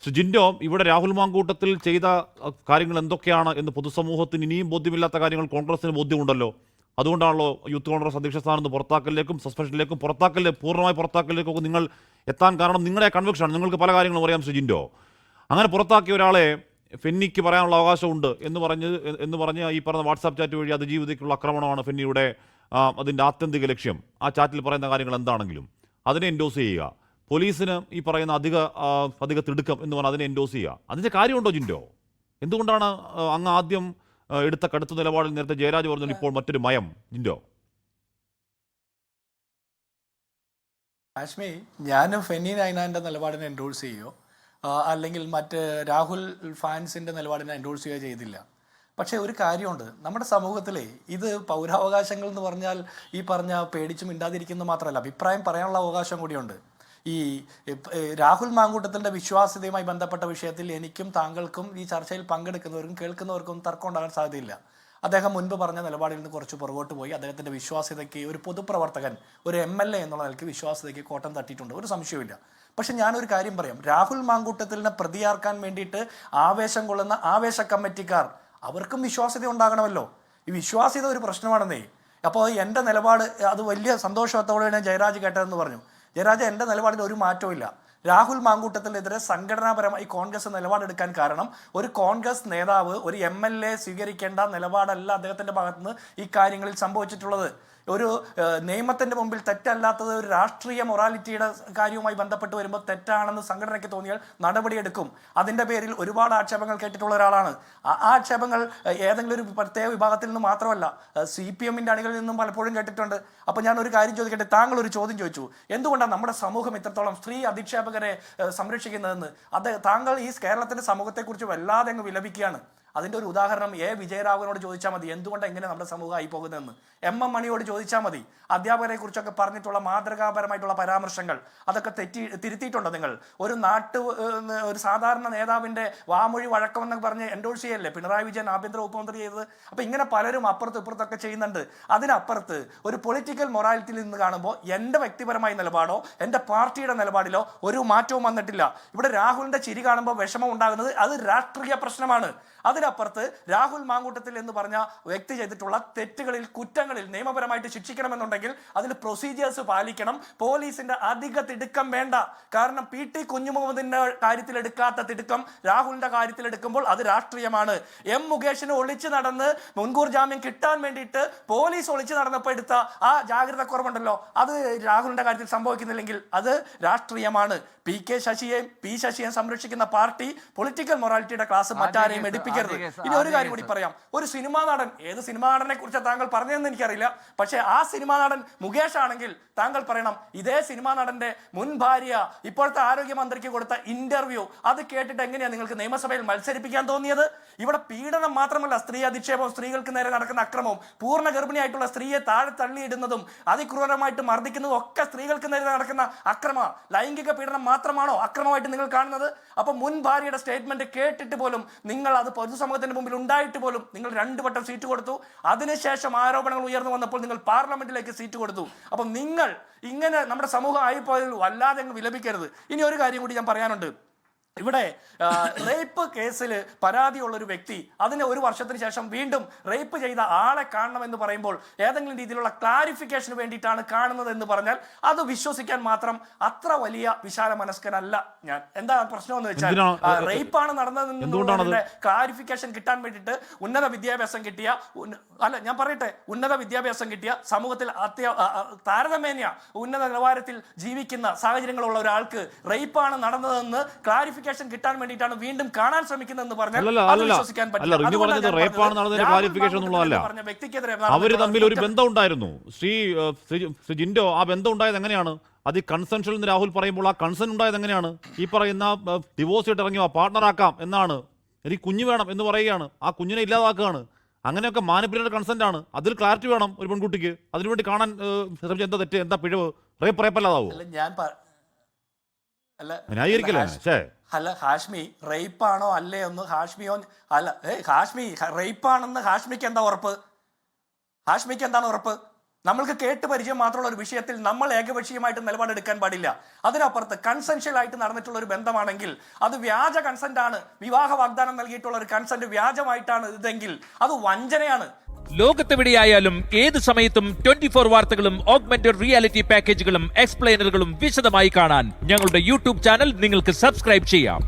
ജിൻഡോ, ഇവിടെ രാഹുൽ മാങ്കൂട്ടത്തിൽ ചെയ്ത കാര്യങ്ങൾ എന്തൊക്കെയാണ് എന്ന് പൊതുസമൂഹത്തിന് ഇനിയും ബോധ്യമില്ലാത്ത കാര്യങ്ങൾ കോൺഗ്രസിന് ബോധ്യമുണ്ടല്ലോ. അതുകൊണ്ടാണല്ലോ യൂത്ത് കോൺഗ്രസ് അധ്യക്ഷ സ്ഥാനത്ത് പുറത്താക്കലിലേക്കും സസ്പെൻഷനിലേക്കും പൂർണ്ണമായി പുറത്താക്കലിലേക്കും ഒക്കെ നിങ്ങൾ എത്താൻ കാരണം നിങ്ങളുടെ കൺവിക്ഷനാണ്. നിങ്ങൾക്ക് പല കാര്യങ്ങളും അറിയാം ജിൻഡോ. അങ്ങനെ പുറത്താക്കിയ ഒരാളെ ഫെന്നിക്ക് പറയാനുള്ള അവകാശമുണ്ട് എന്ന് പറഞ്ഞ് ഈ പറഞ്ഞ വാട്സാപ്പ് ചാറ്റ് വഴി അതിജീവിതയ്ക്കുള്ള ആക്രമണമാണ് ഫെന്നിയുടെ അതിൻ്റെ ആത്യന്തിക ലക്ഷ്യം. ആ ചാറ്റിൽ പറയുന്ന കാര്യങ്ങൾ എന്താണെങ്കിലും അതിനെ എൻഡോസ് ചെയ്യുക. പോലീസിന് ഈ പറയുന്ന അധിക തിടുക്കം എന്ന് പറഞ്ഞാൽ അതിനെ എൻഡോസ് ചെയ്യുക. അതിൻ്റെ കാര്യമുണ്ടോ ജിൻഡോ? എന്തുകൊണ്ടാണ് അങ്ങ് ആദ്യം എടുത്ത കടുത്ത നിലപാടിൽ നേരത്തെ ജയരാജ് പറഞ്ഞു ഇപ്പോൾ മറ്റൊരു മയം? ജിൻഡോ, കാശ്മീർ ഞാനും ഫെന്നി നൈനാൻ്റെ നിലപാടിനെ എൻഡോഴ്സ് ചെയ്യുകയോ അല്ലെങ്കിൽ മറ്റ് രാഹുൽ ഫാൻസിൻ്റെ നിലപാടിനെ എൻഡോഴ്സ് ചെയ്യുകയോ ചെയ്തില്ല. പക്ഷേ ഒരു കാര്യമുണ്ട്, നമ്മുടെ സമൂഹത്തിലെ ഇത് പൗരാവകാശങ്ങൾ എന്ന് പറഞ്ഞാൽ ഈ പറഞ്ഞ പേടിച്ചു മിണ്ടാതിരിക്കുന്നത് മാത്രമല്ല, അഭിപ്രായം പറയാനുള്ള അവകാശം കൂടിയുണ്ട്. ഈ രാഹുൽ മാങ്കൂട്ടത്തിൻ്റെ വിശ്വാസ്യതയുമായി ബന്ധപ്പെട്ട വിഷയത്തിൽ എനിക്കും താങ്കൾക്കും ഈ ചർച്ചയിൽ പങ്കെടുക്കുന്നവർക്കും കേൾക്കുന്നവർക്കും തർക്കം ഉണ്ടാകാൻ സാധ്യതയില്ല. അദ്ദേഹം മുൻപ് പറഞ്ഞ നിലപാടിൽ നിന്ന് കുറച്ച് പുറകോട്ട് പോയി. അദ്ദേഹത്തിൻ്റെ വിശ്വാസ്യതയ്ക്ക് ഒരു പൊതുപ്രവർത്തകൻ, ഒരു MLA എന്നുള്ള നിലയ്ക്ക് വിശ്വാസ്യതയ്ക്ക് കോട്ടം തട്ടിയിട്ടുണ്ട്, ഒരു സംശയമില്ല. പക്ഷെ ഞാനൊരു കാര്യം പറയാം, രാഹുൽ മാങ്കൂട്ടത്തിനെ പ്രതിയാർക്കാൻ വേണ്ടിയിട്ട് ആവേശം കൊള്ളുന്ന ആവേശ കമ്മിറ്റിക്കാർ, അവർക്കും വിശ്വാസ്യത ഉണ്ടാകണമല്ലോ. ഈ വിശ്വാസ്യത ഒരു പ്രശ്നമാണെന്നേ. അപ്പോൾ എൻ്റെ നിലപാട് അത് വലിയ സന്തോഷത്തോടെയാണ് ജയരാജ് കേട്ടതെന്ന് പറഞ്ഞു. ജയരാജ്, എൻ്റെ നിലപാടിൽ ഒരു മാറ്റവും ഇല്ല. രാഹുൽ മാങ്കൂട്ടത്തിനെതിരെ സംഘടനാപരമായി കോൺഗ്രസ് നിലപാടെടുക്കാൻ കാരണം ഒരു കോൺഗ്രസ് നേതാവ്, ഒരു MLA സ്വീകരിക്കേണ്ട നിലപാടല്ല അദ്ദേഹത്തിൻ്റെ ഭാഗത്തുനിന്ന് ഈ കാര്യങ്ങളിൽ സംഭവിച്ചിട്ടുള്ളത്. ഒരു നിയമത്തിൻ്റെ മുമ്പിൽ തെറ്റല്ലാത്തത് ഒരു രാഷ്ട്രീയ മൊറാലിറ്റിയുടെ കാര്യവുമായി ബന്ധപ്പെട്ട് വരുമ്പോൾ തെറ്റാണെന്ന് സംഘടനയ്ക്ക് തോന്നിയാൽ നടപടിയെടുക്കും. അതിൻ്റെ പേരിൽ ഒരുപാട് ആക്ഷേപങ്ങൾ കേട്ടിട്ടുള്ള ഒരാളാണ്. ആ ആക്ഷേപങ്ങൾ ഏതെങ്കിലും ഒരു പ്രത്യേക വിഭാഗത്തിൽ നിന്ന് മാത്രമല്ല, CPM-ന്റെ അണികളിൽ നിന്നും പലപ്പോഴും കേട്ടിട്ടുണ്ട്. അപ്പോൾ ഞാൻ ഒരു കാര്യം ചോദിക്കട്ടെ, താങ്കൾ ഒരു ചോദ്യം ചോദിച്ചു, എന്തുകൊണ്ടാണ് നമ്മുടെ സമൂഹം ഇത്രത്തോളം സ്ത്രീ അധിക്ഷേപകരെ സംരക്ഷിക്കുന്നതെന്ന്. താങ്കൾ ഈ കേരളത്തിൻ്റെ സമൂഹത്തെക്കുറിച്ച് വല്ലാതെ അങ്ങ് വിലപിക്കുകയാണ്. അതിൻ്റെ ഒരു ഉദാഹരണം വിജയരാഘവനോട് ചോദിച്ചാൽ മതി, എന്തുകൊണ്ടാണ് എങ്ങനെ നമ്മുടെ സമൂഹമായി പോകുന്നതെന്ന്. MM മണിയോട് ചോദിച്ചാൽ മതി. അധ്യാപകരെ കുറിച്ചൊക്കെ പറഞ്ഞിട്ടുള്ള മാതൃകാപരമായിട്ടുള്ള പരാമർശങ്ങൾ അതൊക്കെ തിരുത്തിയിട്ടുണ്ടോ നിങ്ങൾ? ഒരു സാധാരണ നേതാവിൻ്റെ വാമൊഴി വഴക്കമെന്നൊക്കെ പറഞ്ഞ് എൻഡോഴ്സ് ചെയ്യല്ലേ പിണറായി വിജയൻ ആഭ്യന്തര ഉപമന്ത്രി ചെയ്തത്? അപ്പം ഇങ്ങനെ പലരും അപ്പുറത്തും ഇപ്പുറത്തൊക്കെ ചെയ്യുന്നുണ്ട്. അതിനപ്പുറത്ത് ഒരു പൊളിറ്റിക്കൽ മൊറാലിറ്റിയിൽ നിന്ന് കാണുമ്പോൾ എൻ്റെ വ്യക്തിപരമായ നിലപാടോ എൻ്റെ പാർട്ടിയുടെ നിലപാടിലോ ഒരു മാറ്റവും വന്നിട്ടില്ല. ഇവിടെ രാഹുലിൻ്റെ ചിരി കാണുമ്പോൾ വിഷമം ഉണ്ടാകുന്നത് അത് രാഷ്ട്രീയ പ്രശ്നമാണ്. അതിനപ്പുറത്ത് രാഹുൽ മാങ്കൂട്ടത്തിൽ എന്ന് പറഞ്ഞ വ്യക്തി ചെയ്തിട്ടുള്ള തെറ്റുകളിൽ, കുറ്റങ്ങളിൽ നിയമപരമായിട്ട് ശിക്ഷിക്കണമെന്നുണ്ടെങ്കിൽ അതിൽ പ്രൊസീജിയേഴ്സ് പാലിക്കണം. പോലീസിന്റെ അധിക തിടുക്കം വേണ്ട. കാരണം PT കുഞ്ഞുമുഹമ്മദിന്റെ കാര്യത്തിൽ എടുക്കാത്ത തിടുക്കം രാഹുലിന്റെ കാര്യത്തിൽ എടുക്കുമ്പോൾ അത് രാഷ്ട്രീയമാണ്. മുകേഷിന് ഒളിച്ചു നടന്ന് മുൻകൂർ ജാമ്യം കിട്ടാൻ വേണ്ടിയിട്ട് പോലീസ് ഒളിച്ചു നടന്നപ്പോൾ എടുത്ത ആ ജാഗ്രത കുറവുണ്ടല്ലോ, അത് രാഹുലിന്റെ കാര്യത്തിൽ സംഭവിക്കുന്നില്ലെങ്കിൽ അത് രാഷ്ട്രീയമാണ്. P ശശിയെയും സംരക്ഷിക്കുന്ന പാർട്ടി പൊളിറ്റിക്കൽ മൊറാലിറ്റിയുടെ ക്ലാസ് മറ്റാരെയും എടുപ്പിക്കരുത്. ഇനി ഒരു കാര്യം കൂടി പറയാം. ഒരു സിനിമാ നടൻ, ഏത് സിനിമാ നടനെ കുറിച്ച് താങ്കൾ പറഞ്ഞതെന്ന് എനിക്കറിയില്ല, പക്ഷേ ആ സിനിമാ നടൻ മുകേഷ് ആണെങ്കിൽ താങ്കൾ പറയണം, ഇതേ സിനിമാ നടന്റെ മുൻ ഭാര്യ ഇപ്പോഴത്തെ ആരോഗ്യമന്ത്രിക്ക് കൊടുത്ത ഇന്റർവ്യൂ അത് കേട്ടിട്ട് എങ്ങനെയാണ് നിങ്ങൾക്ക് നിയമസഭയിൽ മത്സരിപ്പിക്കാൻ തോന്നിയത്? ഇവിടെ പീഡനം മാത്രമല്ല, സ്ത്രീ അധിക്ഷേപവും, സ്ത്രീകൾക്ക് നേരെ നടക്കുന്ന അക്രമവും, പൂർണ്ണ ഗർഭിണിയായിട്ടുള്ള സ്ത്രീയെ താഴെ തള്ളിയിടുന്നതും അതിക്രൂരമായിട്ട് മർദ്ദിക്കുന്നതും ഒക്കെ സ്ത്രീകൾക്ക് നേരെ നടക്കുന്ന അക്രമ, ലൈംഗിക പീഡനം മാത്രമാണോ അക്രമമായിട്ട് നിങ്ങൾ കാണുന്നത്? അപ്പൊ മുൻ ഭാര്യയുടെ സ്റ്റേറ്റ്മെന്റ് കേട്ടിട്ട് പോലും നിങ്ങൾ, അത് പൊതുസമൂഹത്തിന്റെ മുമ്പിൽ ഉണ്ടായിട്ട് പോലും നിങ്ങൾ 2 വട്ടം സീറ്റ് കൊടുത്തു. അതിനുശേഷം ആരോപണങ്ങൾ ഉയർന്നു വന്നപ്പോൾ നിങ്ങൾ പാർലമെന്റിലേക്ക് സീറ്റ് കൊടുത്തു. അപ്പം നിങ്ങൾ ഇങ്ങനെ നമ്മുടെ സമൂഹം ആയിപ്പോയതിൽ വല്ലാതെ അങ്ങ് വിലപിക്കരുത്. ഇനി ഒരു കാര്യം കൂടി ഞാൻ പറയാനുണ്ട്. ഇവിടെ റേപ്പ് കേസിൽ പരാതിയുള്ളൊരു വ്യക്തി അതിന് 1 വർഷത്തിന് ശേഷം വീണ്ടും റേപ്പ് ചെയ്ത ആളെ കാണണമെന്ന് പറയുമ്പോൾ ഏതെങ്കിലും രീതിയിലുള്ള ക്ലാരിഫിക്കേഷന് വേണ്ടിയിട്ടാണ് കാണുന്നത് എന്ന് പറഞ്ഞാൽ അത് വിശ്വസിക്കാൻ മാത്രം അത്ര വലിയ വിശാല മനസ്കനല്ല ഞാൻ. എന്താ പ്രശ്നമെന്ന് വെച്ചാൽ, റേപ്പാണ് നടന്നതെന്ന് ക്ലാരിഫിക്കേഷൻ കിട്ടാൻ വേണ്ടിയിട്ട് ഉന്നത വിദ്യാഭ്യാസം കിട്ടിയ, ഞാൻ പറയട്ടെ, ഉന്നത വിദ്യാഭ്യാസം കിട്ടിയ സമൂഹത്തിൽ താരതമ്യേന ഉന്നത നിലവാരത്തിൽ ജീവിക്കുന്ന സാഹചര്യങ്ങളുള്ള ഒരാൾക്ക് റേപ്പാണ് നടന്നതെന്ന് ക്ലാരിഫിക്കേഷൻ കിട്ടാൻ വേണ്ടിയിട്ടാണ് വീണ്ടും കാണാൻ ശ്രമിക്കുന്നതെന്ന് പറഞ്ഞാൽ വിശ്വസിക്കാൻ പറ്റില്ല. അവര് തമ്മിൽ ഒരു ബന്ധം ഉണ്ടായിരുന്നു. ശ്രീ ജിൻഡോ, ആ ബന്ധം ഉണ്ടായത് എങ്ങനെയാണ്? അത് ഈ കൺസെൻഷൽ എന്ന് രാഹുൽ പറയുമ്പോൾ ആ കൺസെൻ ഉണ്ടായത് എങ്ങനെയാണ്? ഈ പറയുന്ന ഡിവോഴ്സ് ചെയ്തിട്ട് ഇറങ്ങി പാർട്ണറാക്കാം എന്നാണ്, എനിക്ക് കുഞ്ഞ് വേണം എന്ന് പറയുകയാണ്, ആ കുഞ്ഞിനെ ഇല്ലാതാക്കുകയാണ്. അങ്ങനെയൊക്കെ മാനിപ്പുലേറ്റഡ് കൺസെന്റ് ആണ്. അതിൽ ക്ലാരിറ്റി വേണം ഒരു പെൺകുട്ടിക്ക്. അതിനുവേണ്ടി കാണാൻ എന്താ തെറ്റ്, എന്താ പിഴവ്? റേപ്പല്ലാതാവോ? അല്ല ഹാഷ്മി, റേപ്പാണോ അല്ലേ ഒന്ന് ഹാഷ്മിയോ അല്ല ഹാഷ്മി റേപ്പാണെന്ന് ഹാഷ്മിക്ക് എന്താ ഉറപ്പ്? ഹാഷ്മിക്ക് എന്താണ് ഉറപ്പ്? നമ്മൾക്ക് കേട്ട് പരിചയം മാത്രമുള്ള ഒരു വിഷയത്തിൽ നമ്മൾ ഏകപക്ഷീയമായിട്ട് നിലപാടെടുക്കാൻ പാടില്ല. അതിനപ്പുറത്ത് കൺസെൻഷ്യൽ ആയിട്ട് നടന്നിട്ടുള്ള ഒരു ബന്ധമാണെങ്കിൽ അത് വ്യാജ കൺസെന്റ് ആണ്, വിവാഹ വാഗ്ദാനം നൽകിയിട്ടുള്ള ഒരു കൺസെന്റ് വ്യാജമായിട്ടാണ് ഇതെങ്കിൽ അത് വഞ്ചനയാണ്. ലോകത്തെവിടെയായാലും ഏത് സമയത്തും 24 വാർത്തകളും ഓഗ്മെന്റഡ് റിയാലിറ്റി പാക്കേജുകളും എക്സ്പ്ലെയിനറുകളും വിശദമായി കാണാൻ ഞങ്ങളുടെ യൂട്യൂബ് ചാനൽ നിങ്ങൾക്ക് സബ്സ്ക്രൈബ് ചെയ്യാം.